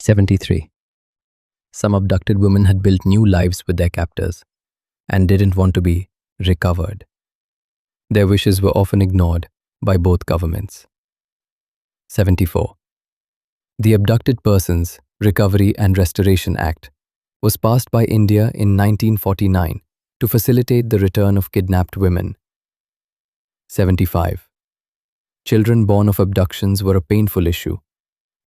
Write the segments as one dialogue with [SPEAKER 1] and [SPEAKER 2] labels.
[SPEAKER 1] 73. Some abducted women had built new lives with their captors and didn't want to be recovered. Their wishes were often ignored by both governments. 74. The Abducted Persons Recovery and Restoration Act was passed by India in 1949 to facilitate the return of kidnapped women. 75. Children born of abductions were a painful issue.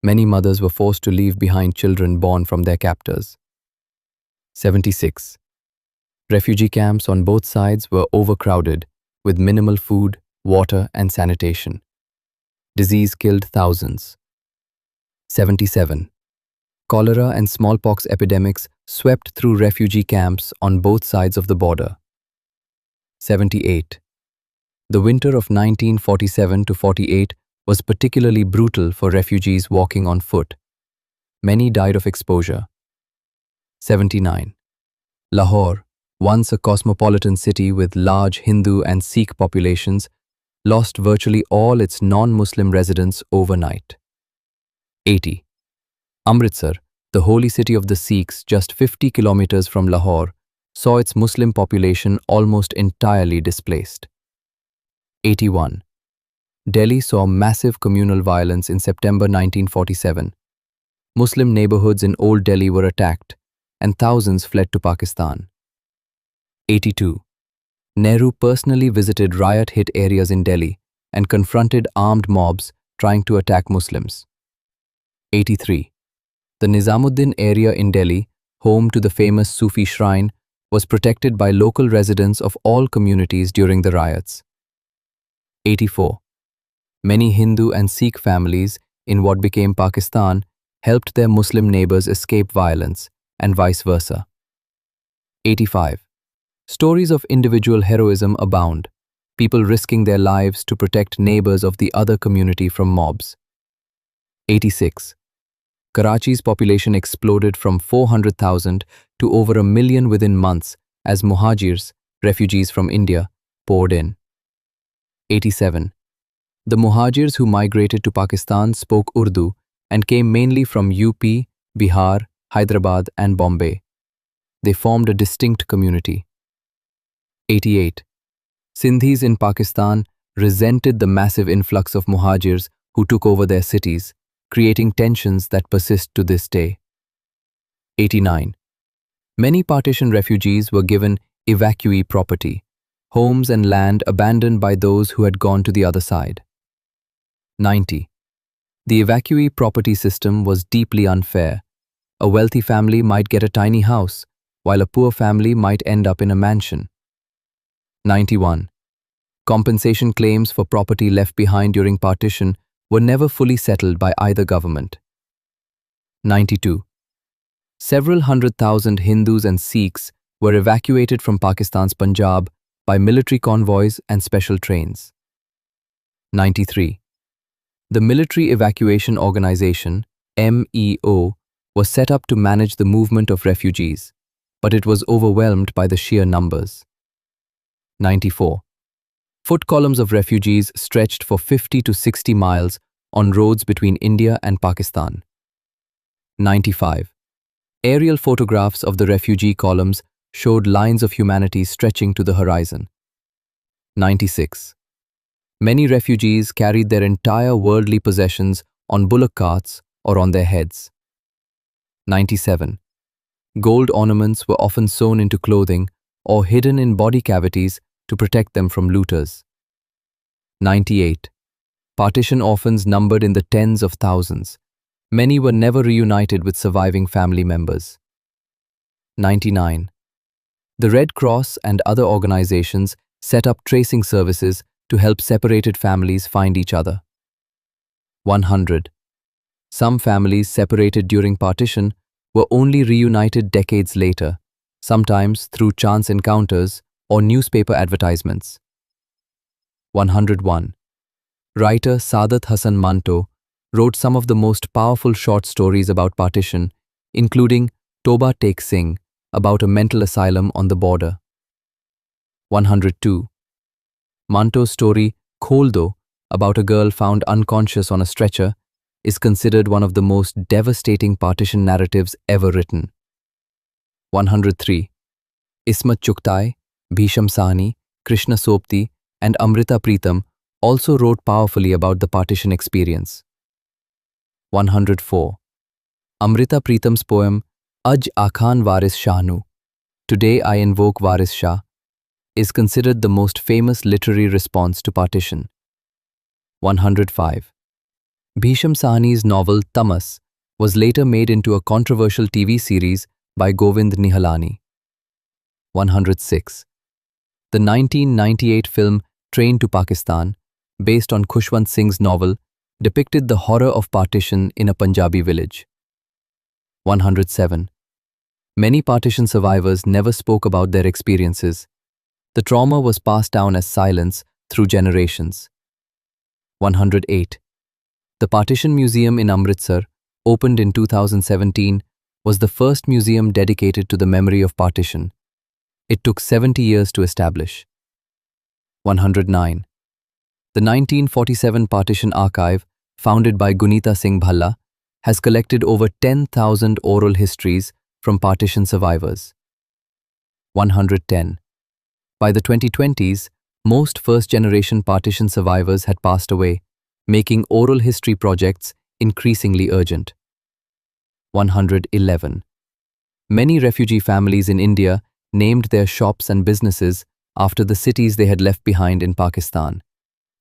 [SPEAKER 1] Many mothers were forced to leave behind children born from their captors. 76. Refugee camps on both sides were overcrowded with minimal food, water, and sanitation. Disease killed thousands. 77. Cholera and smallpox epidemics swept through refugee camps on both sides of the border. 78. The winter of 1947 to 48 was particularly brutal for refugees walking on foot. Many died of exposure. 79. Lahore, once a cosmopolitan city with large Hindu and Sikh populations, lost virtually all its non-Muslim residents overnight. 80. Amritsar, the holy city of the Sikhs just 50 kilometers from Lahore, saw its Muslim population almost entirely displaced. 81. Delhi saw massive communal violence in September 1947. Muslim neighborhoods in Old Delhi were attacked, and thousands fled to Pakistan. 82. Nehru personally visited riot-hit areas in Delhi and confronted armed mobs trying to attack Muslims. 83. The Nizamuddin area in Delhi, home to the famous Sufi shrine, was protected by local residents of all communities during the riots. 84. Many Hindu and Sikh families in what became Pakistan helped their Muslim neighbors escape violence, and vice versa. 85. Stories of individual heroism abound, people risking their lives to protect neighbors of the other community from mobs. 86. Karachi's population exploded from 400,000 to over 1 million within months as muhajirs, refugees from India, poured in. 87. The muhajirs who migrated to Pakistan spoke Urdu and came mainly from UP, Bihar, Hyderabad, and Bombay. They formed a distinct community. 88. Sindhis in Pakistan resented the massive influx of muhajirs who took over their cities, creating tensions that persist to this day. 89. Many partition refugees were given evacuee property, homes and land abandoned by those who had gone to the other side. 90. The evacuee property system was deeply unfair. A wealthy family might get a tiny house, while a poor family might end up in a mansion. 91. Compensation claims for property left behind during partition were never fully settled by either government. 92. Several 100,000 Hindus and Sikhs were evacuated from Pakistan's Punjab by military convoys and special trains. 93. The Military Evacuation Organization, MEO, was set up to manage the movement of refugees, but it was overwhelmed by the sheer numbers. 94. Foot columns of refugees stretched for 50 to 60 miles on roads between India and Pakistan. 95. Aerial photographs of the refugee columns showed lines of humanity stretching to the horizon. 96. Many refugees carried their entire worldly possessions on bullock carts or on their heads. 97. Gold ornaments were often sewn into clothing or hidden in body cavities to protect them from looters. 98. Partition orphans numbered in the tens of thousands. Many were never reunited with surviving family members. 99. The Red Cross and other organizations set up tracing services to help separated families find each other. 100. Some families separated during partition were only reunited decades later, sometimes through chance encounters or newspaper advertisements. 101. Writer Saadat Hasan Manto wrote some of the most powerful short stories about partition, including Toba Tek Singh, about a mental asylum on the border. 102. Manto's story Khol Do, about a girl found unconscious on a stretcher, is considered one of the most devastating partition narratives ever written. 103. Ismat Chugtai, Bhisham Sahni, Krishna Sopti, and Amrita Pritam also wrote powerfully about the partition experience. 104. Amrita Pritam's poem Aj Akhan Waris Shahnu, Today I Invoke Waris Shah, is considered the most famous literary response to partition. 105. Bhisham Sahni's novel Tamas was later made into a controversial TV series by Govind Nihalani. 106. The 1998 film Train to Pakistan, based on Khushwant Singh's novel, depicted the horror of partition in a Punjabi village. 107. Many partition survivors never spoke about their experiences. The trauma was passed down as silence through generations. 108. The Partition Museum in Amritsar, opened in 2017, was the first museum dedicated to the memory of partition. It took 70 years to establish. 109. The 1947 Partition Archive, founded by Gunita Singh Bhalla, has collected over 10,000 oral histories from partition survivors. 110. By the 2020s, most first-generation partition survivors had passed away, making oral history projects increasingly urgent. 111. Many refugee families in India named their shops and businesses after the cities they had left behind in Pakistan: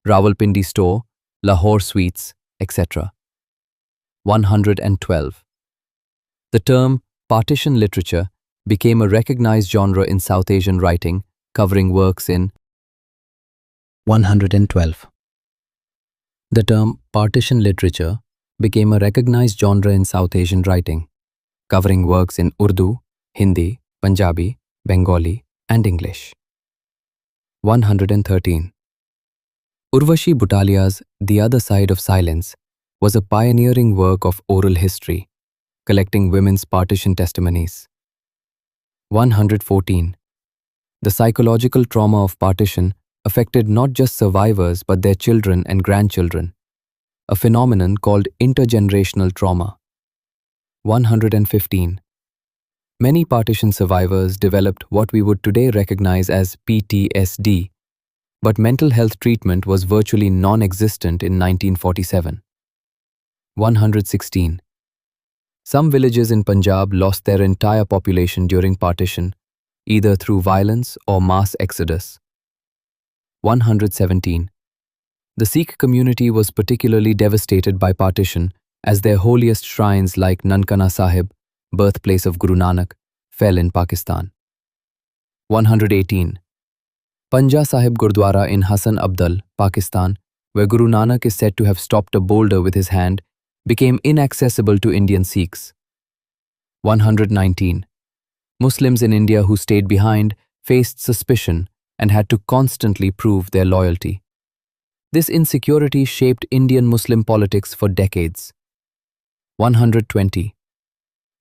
[SPEAKER 1] Rawalpindi Store, Lahore Sweets, etc. 112. The term partition literature became a recognized genre in South Asian writing, covering works in 112. The term partition literature became a recognized genre in South Asian writing, covering works in Urdu, Hindi, Punjabi, Bengali, and English. 113. Urvashi Butalia's The Other Side of Silence was a pioneering work of oral history, collecting women's partition testimonies. 114. The psychological trauma of partition affected not just survivors but their children and grandchildren, a phenomenon called intergenerational trauma. 115. Many partition survivors developed what we would today recognize as PTSD, but mental health treatment was virtually non-existent in 1947. 116. Some villages in Punjab lost their entire population during partition, either through violence or mass exodus. 117. The Sikh community was particularly devastated by partition, as their holiest shrines like Nankana Sahib, birthplace of Guru Nanak, fell in Pakistan. 118. Panja Sahib Gurdwara in Hassan Abdal, Pakistan, where Guru Nanak is said to have stopped a boulder with his hand, became inaccessible to Indian Sikhs. 119. Muslims in India who stayed behind faced suspicion and had to constantly prove their loyalty. This insecurity shaped Indian Muslim politics for decades. 120.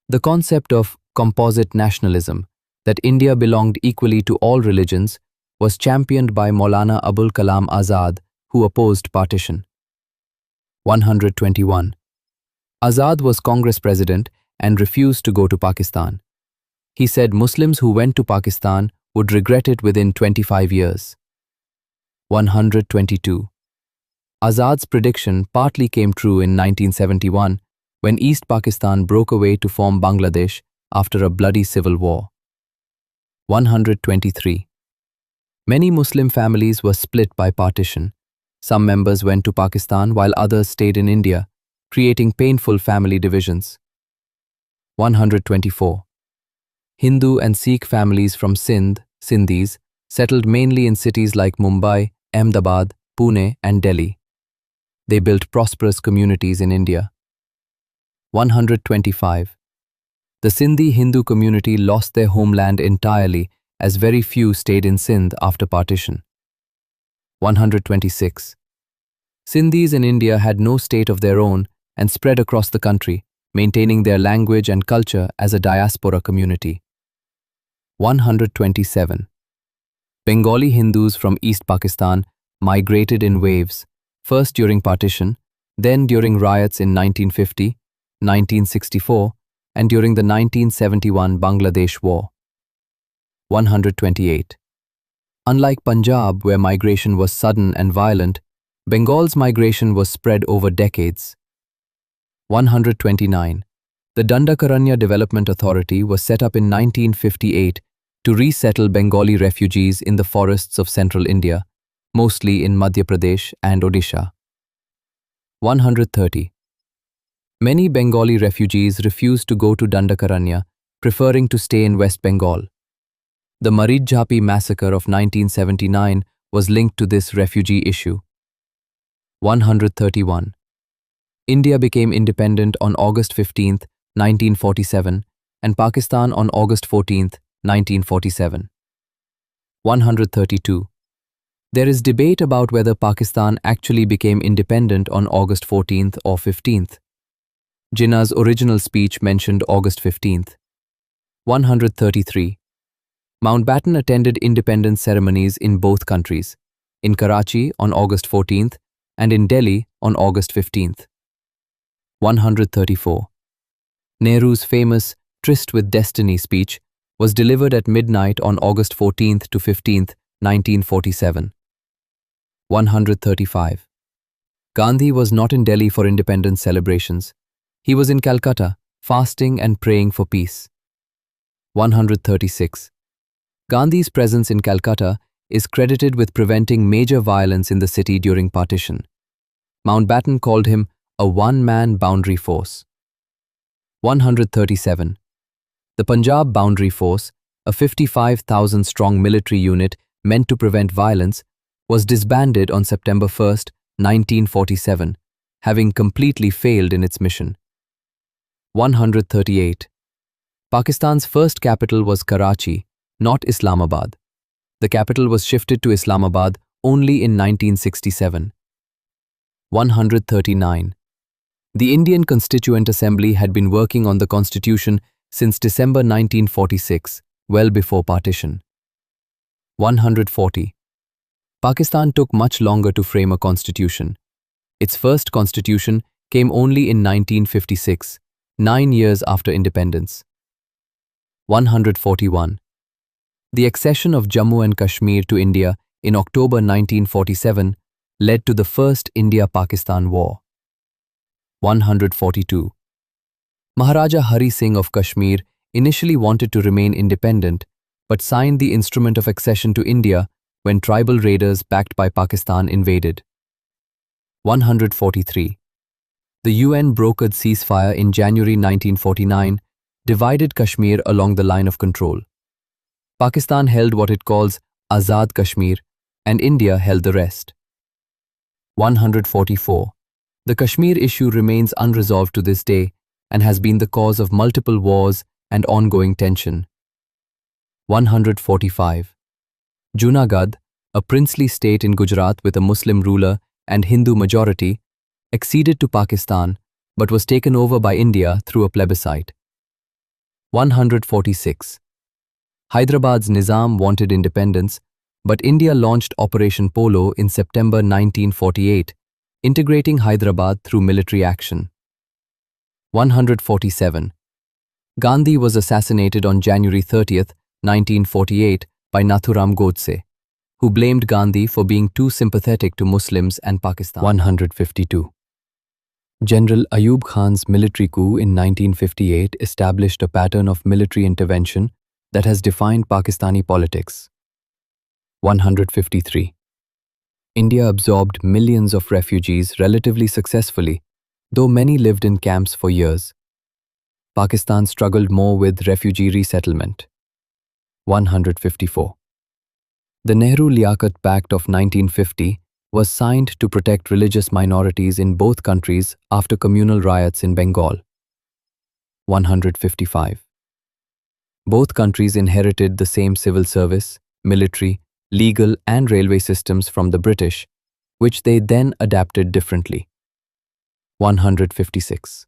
[SPEAKER 1] The concept of composite nationalism, that India belonged equally to all religions, was championed by Maulana Abul Kalam Azad, who opposed partition. 121. Azad was Congress president and refused to go to Pakistan. He said Muslims who went to Pakistan would regret it within 25 years. 122. Azad's prediction partly came true in 1971 when East Pakistan broke away to form Bangladesh after a bloody civil war. 123. Many Muslim families were split by partition. Some members went to Pakistan while others stayed in India, creating painful family divisions. 124. Hindu and Sikh families from Sindh, Sindhis, settled mainly in cities like Mumbai, Ahmedabad, Pune, and Delhi. They built prosperous communities in India. 125. The Sindhi Hindu community lost their homeland entirely, as very few stayed in Sindh after partition. 126. Sindhis in India had no state of their own and spread across the country, maintaining their language and culture as a diaspora community. 127. Bengali Hindus from East Pakistan migrated in waves, first during partition, Then during riots in 1950, 1964, and during the 1971 Bangladesh War. 128. Unlike Punjab, where migration was sudden and violent, Bengal's migration was spread over decades. 129. The Dandakaranya Development Authority was set up in 1958 to resettle Bengali refugees in the forests of central India, mostly in Madhya Pradesh and Odisha. 130. Many Bengali refugees refused to go to Dandakaranya, preferring to stay in West Bengal. The Maridjhapi massacre of 1979 was linked to this refugee issue. 131. India became independent on August 15, 1947, and Pakistan on August 14, 1947. 132. There is debate about whether Pakistan actually became independent on August 14th or 15th. Jinnah's original speech mentioned August 15th. 133. Mountbatten attended independence ceremonies in both countries, in Karachi on August 14th and in Delhi on August 15th. 134. Nehru's famous Tryst with Destiny speech was delivered at midnight on August 14th to 15th, 1947. 135. Gandhi was not in Delhi for independence celebrations. He was in Calcutta, fasting and praying for peace. 136. Gandhi's presence in Calcutta is credited with preventing major violence in the city during partition. Mountbatten called him a one-man boundary force. 137. The Punjab Boundary Force, a 55,000-strong military unit meant to prevent violence, was disbanded on September 1, 1947, having completely failed in its mission. 138. Pakistan's first capital was Karachi, not Islamabad. The capital was shifted to Islamabad only in 1967. 139. The Indian Constituent Assembly had been working on the constitution since December 1946, well before partition. 140. Pakistan took much longer to frame a constitution. Its first constitution came only in 1956, 9 years after independence. 141. The accession of Jammu and Kashmir to India in October 1947 led to the First India-Pakistan War. 142. Maharaja Hari Singh of Kashmir initially wanted to remain independent but signed the Instrument of Accession to India when tribal raiders backed by Pakistan invaded. 143. The UN brokered ceasefire in January 1949 divided Kashmir along the line of control. Pakistan held what it calls Azad Kashmir and India held the rest. 144. The Kashmir issue remains unresolved to this day and has been the cause of multiple wars and ongoing tension. 145. Junagadh, a princely state in Gujarat with a Muslim ruler and Hindu majority, acceded to Pakistan but was taken over by India through a plebiscite. 146. Hyderabad's Nizam wanted independence, but India launched Operation Polo in September 1948, integrating Hyderabad through military action. 147. Gandhi was assassinated on January 30, 1948 by Nathuram Godse, who blamed Gandhi for being too sympathetic to Muslims and Pakistan. 152. General Ayub Khan's military coup in 1958 established a pattern of military intervention that has defined Pakistani politics. 153. India absorbed millions of refugees relatively successfully, though many lived in camps for years. Pakistan struggled more with refugee resettlement. 154. The Nehru-Liaquat Pact of 1950 was signed to protect religious minorities in both countries after communal riots in Bengal. 155. Both countries inherited the same civil service, military, legal and railway systems from the British, which they then adapted differently. 156.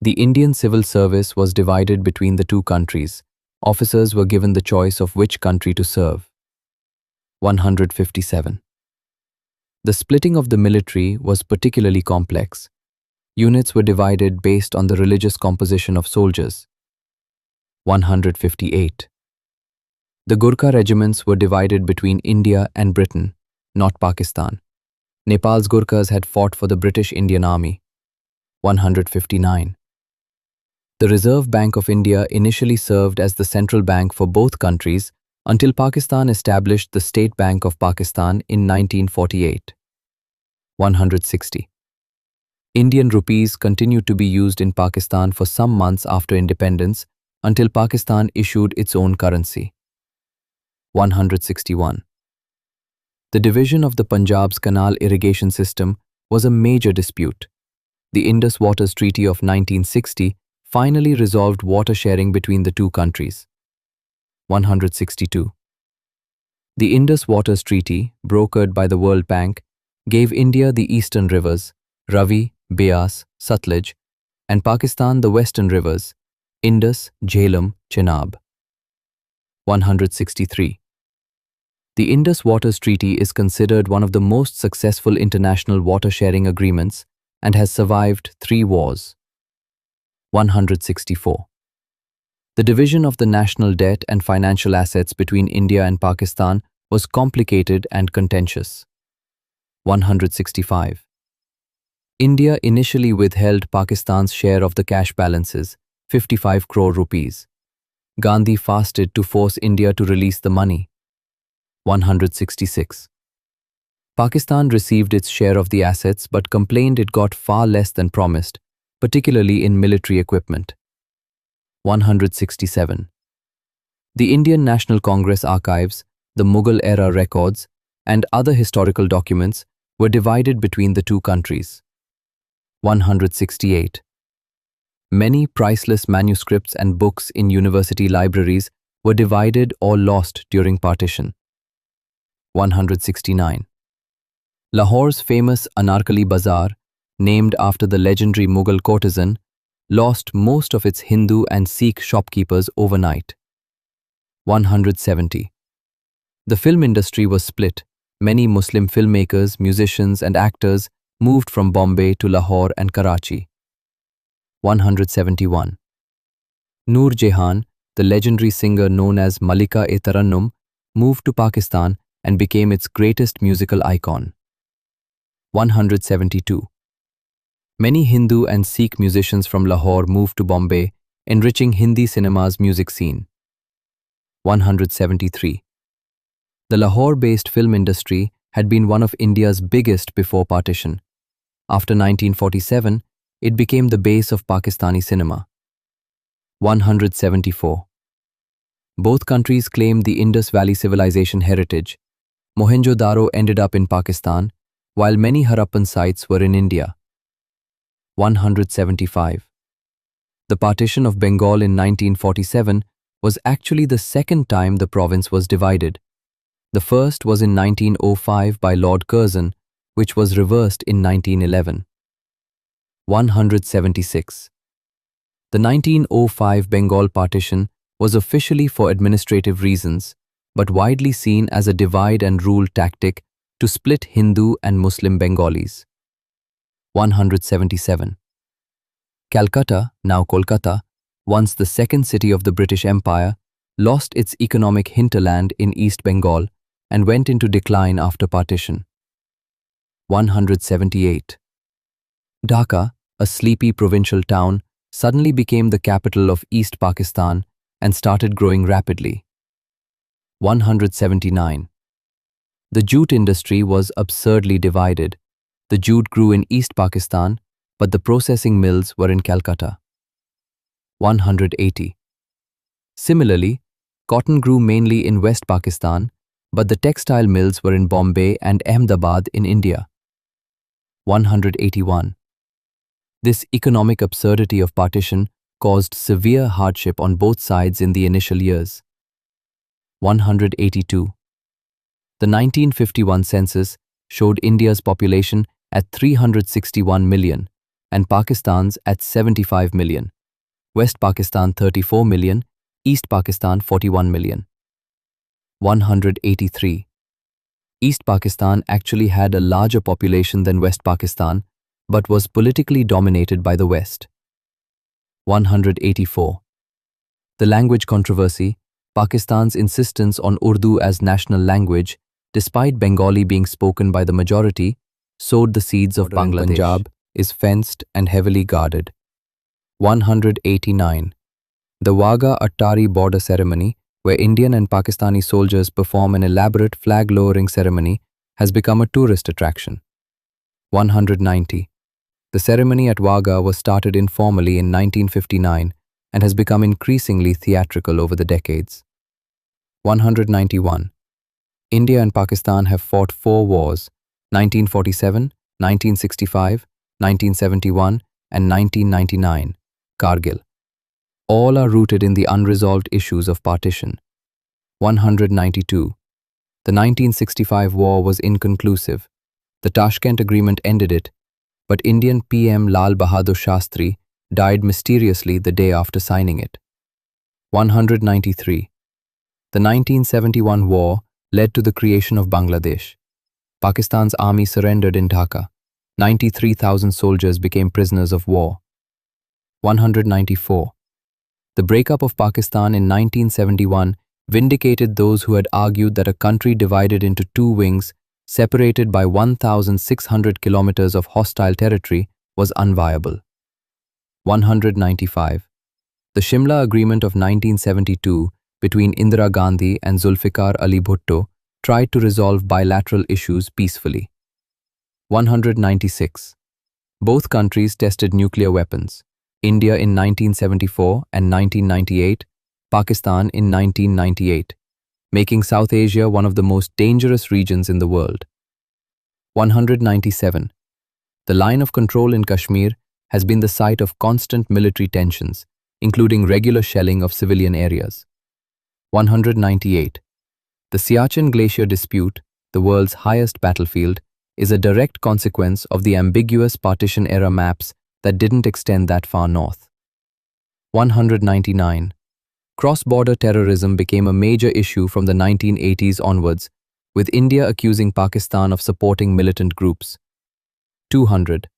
[SPEAKER 1] The Indian civil service was divided between the two countries. Officers were given the choice of which country to serve. 157. The splitting of the military was particularly complex. Units were divided based on the religious composition of soldiers. 158. The Gurkha regiments were divided between India and Britain, not Pakistan. Nepal's Gurkhas had fought for the British Indian Army. 159. The Reserve Bank of India initially served as the central bank for both countries until Pakistan established the State Bank of Pakistan in 1948. 160. Indian rupees continued to be used in Pakistan for some months after independence until Pakistan issued its own currency. 161. The division of the Punjab's canal irrigation system was a major dispute. The Indus Waters Treaty of 1960 finally resolved water sharing between the two countries. 162. The Indus Waters Treaty, brokered by the World Bank, gave India the eastern rivers, Ravi, Beas, Sutlej, and Pakistan the western rivers, Indus, Jhelum, Chenab. 163. The Indus Waters Treaty is considered one of the most successful international water-sharing agreements and has survived 3 wars. 164. The division of the national debt and financial assets between India and Pakistan was complicated and contentious. 165. India initially withheld Pakistan's share of the cash balances, 55 crore rupees. Gandhi fasted to force India to release the money. 166. Pakistan received its share of the assets but complained it got far less than promised, particularly in military equipment. 167. The Indian National Congress archives, the Mughal-era records, and other historical documents were divided between the two countries. 168. Many priceless manuscripts and books in university libraries were divided or lost during partition. 169. Lahore's famous Anarkali Bazaar, named after the legendary Mughal courtesan, lost most of its Hindu and Sikh shopkeepers overnight. 170. The film industry was split. Many Muslim filmmakers, musicians, and actors moved from Bombay to Lahore and Karachi. 171. Noor Jahan, the legendary singer known as Malika-e-Tarannum, moved to Pakistan and became its greatest musical icon. 172. Many Hindu and Sikh musicians from Lahore moved to Bombay, enriching Hindi cinema's music scene. 173. The Lahore-based film industry had been one of India's biggest before partition. After 1947, it became the base of Pakistani cinema. 174. Both countries claimed the Indus Valley civilization heritage. Mohenjo-daro ended up in Pakistan, while many Harappan sites were in India. 175. The partition of Bengal in 1947 was actually the second time the province was divided. The first was in 1905 by Lord Curzon, which was reversed in 1911. 176. The 1905 Bengal partition was officially for administrative reasons, but widely seen as a divide and rule tactic to split Hindu and Muslim Bengalis. 177. Calcutta, now Kolkata, once the second city of the British Empire, lost its economic hinterland in East Bengal and went into decline after partition. 178. Dhaka, a sleepy provincial town, suddenly became the capital of East Pakistan and started growing rapidly. 179. The jute industry was absurdly divided. The jute grew in East Pakistan, but the processing mills were in Calcutta. 180. Similarly, cotton grew mainly in West Pakistan, but the textile mills were in Bombay and Ahmedabad in India. 181. This economic absurdity of partition caused severe hardship on both sides in the initial years. 182. The 1951 census showed India's population at 361 million and Pakistan's at 75 million. West Pakistan 34 million, East Pakistan 41 million. 183. East Pakistan actually had a larger population than West Pakistan, but was politically dominated by the West. 184. The language controversy, Pakistan's insistence on Urdu as national language, despite Bengali being spoken by the majority, sowed the seeds of Bangladesh. Punjab is fenced and heavily guarded. 189. The Wagah Attari border ceremony, where Indian and Pakistani soldiers perform an elaborate flag-lowering ceremony, has become a tourist attraction. 190. The ceremony at Wagah was started informally in 1959 and has become increasingly theatrical over the decades. 191. India and Pakistan have fought 4 wars: 1947, 1965, 1971, and 1999, Kargil. All are rooted in the unresolved issues of partition. 192. The 1965 war was inconclusive. The Tashkent Agreement ended it, but Indian PM Lal Bahadur Shastri died mysteriously the day after signing it. 193. The 1971 war led to the creation of Bangladesh. Pakistan's army surrendered in Dhaka. 93,000 soldiers became prisoners of war. 194. The breakup of Pakistan in 1971 vindicated those who had argued that a country divided into 2 wings, separated by 1,600 kilometers of hostile territory, was unviable. 195. The Shimla Agreement of 1972 between Indira Gandhi and Zulfikar Ali Bhutto tried to resolve bilateral issues peacefully. 196. Both countries tested nuclear weapons. India in 1974 and 1998, Pakistan in 1998, making South Asia one of the most dangerous regions in the world. 197. The line of control in Kashmir has been the site of constant military tensions, including regular shelling of civilian areas. 198. The Siachen Glacier dispute, the world's highest battlefield, is a direct consequence of the ambiguous partition-era maps that didn't extend that far north. 199. Cross-border terrorism became a major issue from the 1980s onwards, with India accusing Pakistan of supporting militant groups. 200.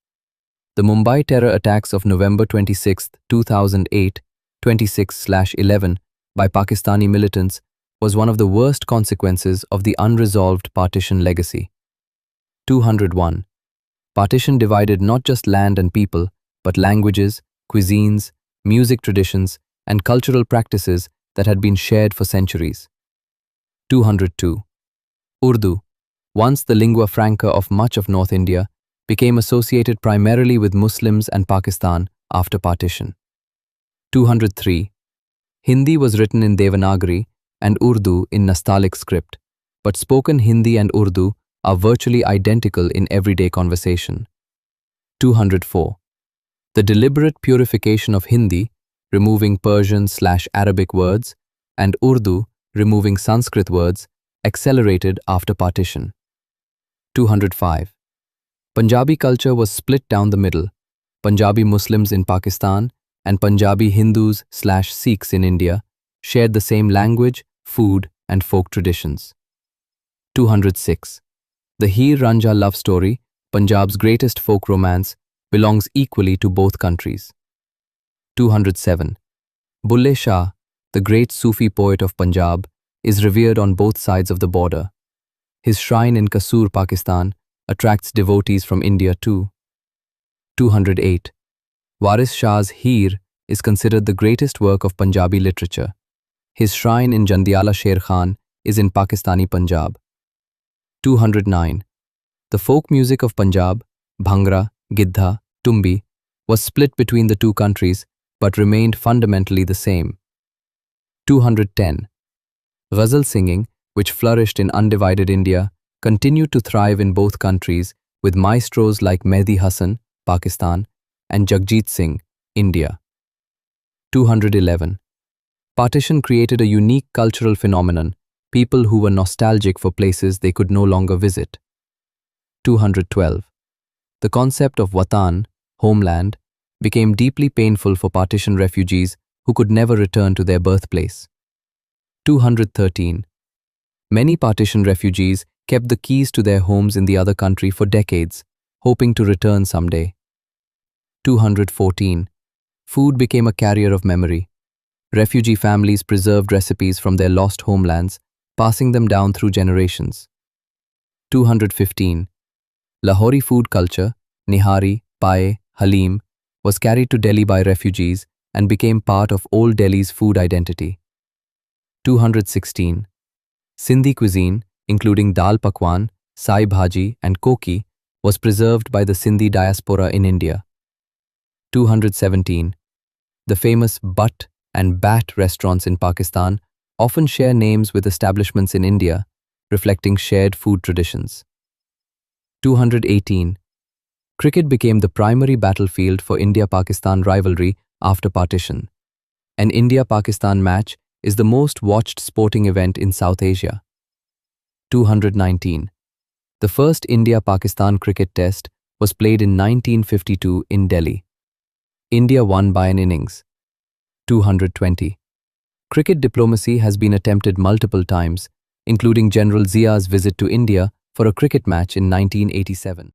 [SPEAKER 1] The Mumbai terror attacks of November 26, 2008, 26/11, by Pakistani militants was one of the worst consequences of the unresolved partition legacy. 201. Partition divided not just land and people, but languages, cuisines, music traditions, and cultural practices that had been shared for centuries. 202. Urdu, once the lingua franca of much of North India, became associated primarily with Muslims and Pakistan after partition. 203. Hindi was written in Devanagari and Urdu in Nastaliq script, but spoken Hindi and Urdu are virtually identical in everyday conversation. 204. The deliberate purification of Hindi, removing Persian/Arabic words, and Urdu, removing Sanskrit words, accelerated after partition. 205. Punjabi culture was split down the middle: Punjabi Muslims in Pakistan and Punjabi Hindus/Sikhs in India shared the same language, food, and folk traditions. 206. The Heer Ranjha love story, Punjab's greatest folk romance, belongs equally to both countries. 207. Bulle Shah, the great Sufi poet of Punjab, is revered on both sides of the border. His shrine in Kasur, Pakistan, attracts devotees from India too. 208. Waris Shah's Heer is considered the greatest work of Punjabi literature. His shrine in Jandiala Sher Khan is in Pakistani Punjab. 209. The folk music of Punjab, Bhangra, Giddha, Tumbi, was split between the two countries but remained fundamentally the same. 210. Ghazal singing, which flourished in undivided India, continued to thrive in both countries with maestros like Mehdi Hasan, Pakistan, and Jagjit Singh, India. 211. Partition created a unique cultural phenomenon: people who were nostalgic for places they could no longer visit. 212. The concept of Watan, homeland, became deeply painful for partition refugees who could never return to their birthplace. 213. Many partition refugees kept the keys to their homes in the other country for decades, hoping to return someday. 214. Food became a carrier of memory. Refugee families preserved recipes from their lost homelands, passing them down through generations. 215. Lahori food culture, nihari, pae, halim, was carried to Delhi by refugees and became part of Old Delhi's food identity. 216. Sindhi cuisine, including dal pakwan, sai bhaji, and koki, was preserved by the Sindhi diaspora in India. 217. The famous Butt and Bat restaurants in Pakistan often share names with establishments in India, reflecting shared food traditions. 218. Cricket became the primary battlefield for India-Pakistan rivalry after partition. An India-Pakistan match is the most watched sporting event in South Asia. 219. The first India-Pakistan cricket test was played in 1952 in Delhi. India won by an innings. 220. Cricket diplomacy has been attempted multiple times, including General Zia's visit to India for a cricket match in 1987.